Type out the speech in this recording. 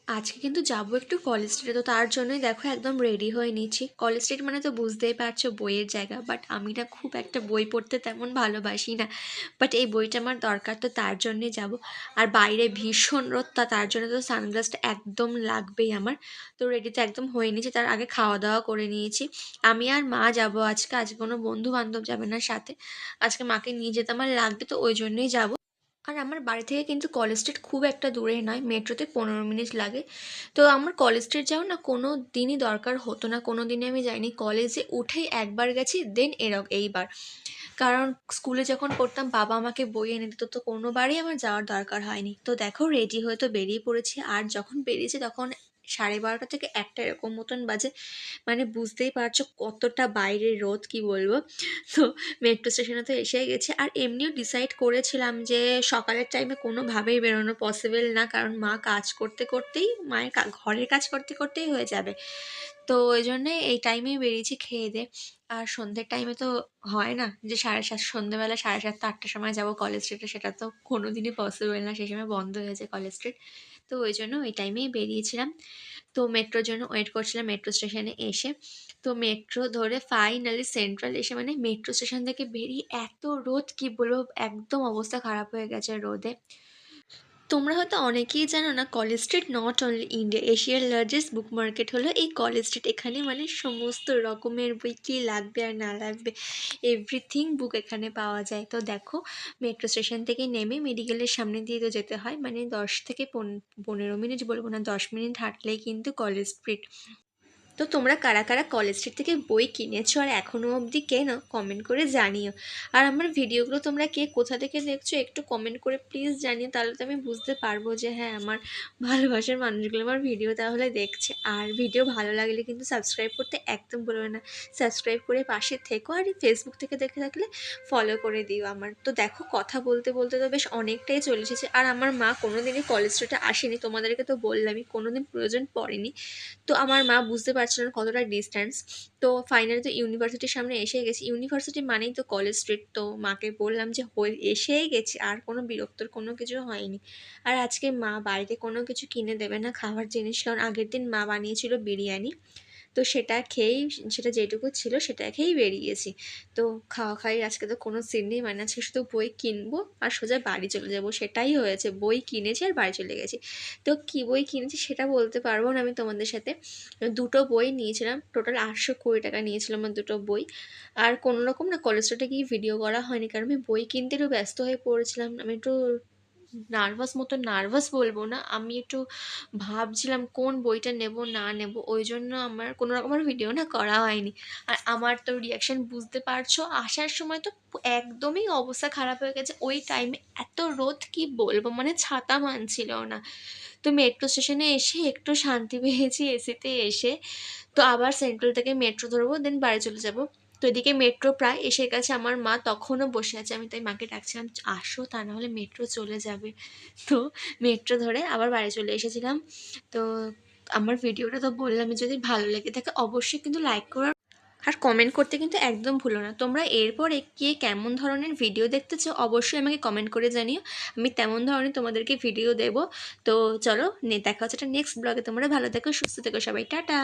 আজকে কিন্তু যাবো একটু কলেজ স্ট্রিটে, তো তার জন্যই দেখো একদম রেডি হয়ে নিচ্ছি। কলেজ স্ট্রিট মানে তো বুঝতেই পারছো বইয়ের জায়গা, বাট আমি না খুব একটা বই পড়তে তেমন ভালোবাসি না, বাট এই বইটা আমার দরকার, তো তার জন্যই যাব। আর বাইরে ভীষণ রোদ, তার জন্য তো সানগ্লাসটা একদম লাগবেই আমার। তো রেডি তো একদম হয়ে নিয়েছি, তার আগে খাওয়া দাওয়া করে নিয়েছি। আমি আর মা যাব আজকে, আজকে কোনো বন্ধু বান্ধব যাবে না সাথে। আজকে মাকে নিয়ে যেতে আমার লাগবে, তো ওই জন্যই যাব। আর আমার বাড়ি থেকে কিন্তু কলেজ স্ট্রিট খুব একটা দূরে নয়, মেট্রোতে 15 মিনিট লাগে। তো আমার কলেজ স্ট্রিট যাওয়া না কোনো দিনই দরকার হতো না, কোনো দিনই আমি যাইনি। কলেজে উঠেই একবার গেছি, দেন এইবার। কারণ স্কুলে যখন পড়তাম বাবা আমাকে বই এনে দিত, তো কোনোবারই আমার যাওয়ার দরকার হয়নি। তো দেখো রেডি হয়ে তো বেরিয়ে পড়েছি, আর যখন বেরিয়েছি তখন 12:30 থেকে 1টা এরকম মতন বাজে। মানে বুঝতেই পারছো কতটা বাইরে রোদ, কি বলবো। তো মেট্রো স্টেশনে তো এসেই গেছি। আর এমনিও ডিসাইড করেছিলাম যে সকালের টাইমে কোনোভাবেই বেরোনো পসিবল না, কারণ মা কাজ করতে করতেই, মায়ের ঘরের কাজ করতে করতেই হয়ে যাবে। তো ওই জন্যে এই টাইমেই বেরিয়েছি খেয়ে দিয়ে। আর সন্ধ্যের টাইমে তো হয় না যে 7:30, সন্ধ্যেবেলা 7:30 8টার সময় যাবো কলেজ স্ট্রিটে, সেটা তো কোনো দিনই পসিবল না, সেই সময় বন্ধ হয়ে যায় কলেজ স্ট্রিট। তো ওই জন্য ওই টাইমেই বেরিয়েছিলাম। তো মেট্রোর জন্য ওয়েট করছিলাম মেট্রো স্টেশনে এসে। তো মেট্রো ধরে ফাইনালি সেন্ট্রাল এসে, মানে মেট্রো স্টেশন থেকে বেরিয়ে এত রোদ, কি বলবো, একদম অবস্থা খারাপ হয়ে গেছে রোদে। তোমরা হয়তো অনেকেই জানো না, college street not only India, এশিয়ার লার্জেস্ট বুক মার্কেট হলো এই কলেজ স্ট্রিট। এখানে মানে সমস্ত রকমের বই, কী লাগবে আর না লাগবে, এভরিথিং বুক এখানে পাওয়া যায়। তো দেখো মেট্রো স্টেশন থেকে নেমে মেডিকেলের সামনে দিয়ে তো যেতে হয়, মানে 10 থেকে 15 মিনিট, বলবো না, 10 মিনিট হাঁটলেই কিন্তু কলেজ স্ট্রিট। তো তোমরা কারা কারা কলেজ স্ট্রিট থেকে বই কিনেছো আর এখনও অবধি কেনো, কমেন্ট করে জানিও। আর আমার ভিডিওগুলো তোমরা কে কোথা থেকে দেখছো একটু কমেন্ট করে প্লিজ জানিও, তাহলে তো আমি বুঝতে পারবো যে হ্যাঁ আমার ভালোবাসার মানুষগুলো আমার ভিডিও তাহলে দেখছে। আর ভিডিও ভালো লাগলে কিন্তু সাবস্ক্রাইব করতে একদম বলবে না, সাবস্ক্রাইব করে পাশে থেকো। আর ফেসবুক থেকে দেখে থাকলে ফলো করে দিও আমার। তো দেখো কথা বলতে বলতে তো বেশ অনেকটাই চলে এসেছে। আর আমার মা কোনোদিনই কলেজ স্ট্রিটে আসেনি, তোমাদেরকে তো বললামই কোনোদিন প্রয়োজন পড়েনি। তো আমার মা বুঝতে পারছিল না কতটা ডিস্ট্যান্স। তো ফাইনালি তো ইউনিভার্সিটির সামনে এসে গেছি, ইউনিভার্সিটি মানেই তো কলেজ স্ট্রিট। তো মাকে বললাম যে এসেই গেছি, আর কোনো বিরক্তর কোনো কিছু হয়নি। আর আজকে মা বাড়িতে কোনো কিছু কিনে দেবে না খাবার জিনিস, কারণ আগের দিন মা বানিয়েছিল বিরিয়ানি। তো সেটা খেয়েই, সেটা যেটুকু ছিল সেটা খেয়েই বেরিয়েছি। তো খাওয়া খাই আজকে তো কোনো সিন নেই, মানে আজকে শুধু বই কিনবো আর সোজা বাড়ি চলে যাবো, সেটাই হয়েছে। বই কিনেছি আর বাড়ি চলে গেছি। তো কী বই কিনেছি সেটা বলতে পারবো না আমি তোমাদের সাথে। দুটো বই নিয়েছিলাম, টোটাল 820 টাকা নিয়েছিলাম আমার দুটো বই। আর কোনো রকম না কলেজ স্ট্রিটে গিয়ে ভিডিও করা হয়নি, কারণ আমি বই কিনতে একটু ব্যস্ত হয়ে পড়েছিলাম। আমি একটু নার্ভাস বলবো না, আমি একটু ভাবছিলাম কোন বইটা নেব না নেব, ওই জন্য আমার কোনো রকমের ভিডিও না করা হয়নি। আর আমার তো রিয়াকশান বুঝতে পারছো, আসার সময় তো একদমই অবস্থা খারাপ হয়ে গেছে। ওই টাইমে এত রোদ, কি বলবো, মানে ছাতা মানছিল না। তো মেট্রো স্টেশনে এসে একটু শান্তি পেয়েছি এসিতে এসে। তো আবার সেন্ট্রাল থেকে মেট্রো ধরবো, দেন বাড়ি চলে যাব। তো এদিকে মেট্রো প্রায় এসে গেছে, আমার মা তখনও বসে আছে, আমি তাই মাকে ডাকছিলাম আসো, তা নাহলে মেট্রো চলে যাবে। তো মেট্রো ধরে আবার বাড়ি চলে এসেছিলাম। তো আমার ভিডিওটা তো বললামই, যদি ভালো লেগে থাকে অবশ্যই কিন্তু লাইক করো আর কমেন্ট করতে কিন্তু একদম ভুলো না। তোমরা এরপরে কে কেমন ধরনের ভিডিও দেখতে চাও অবশ্যই আমাকে কমেন্ট করে জানিও, আমি তেমন ধরনের তোমাদেরকে ভিডিও দেবো। তো চলো দেখা হচ্ছে একটা নেক্সট ব্লগে। তোমরা ভালো থেকো, সুস্থ থেকো সবাই, টাটা।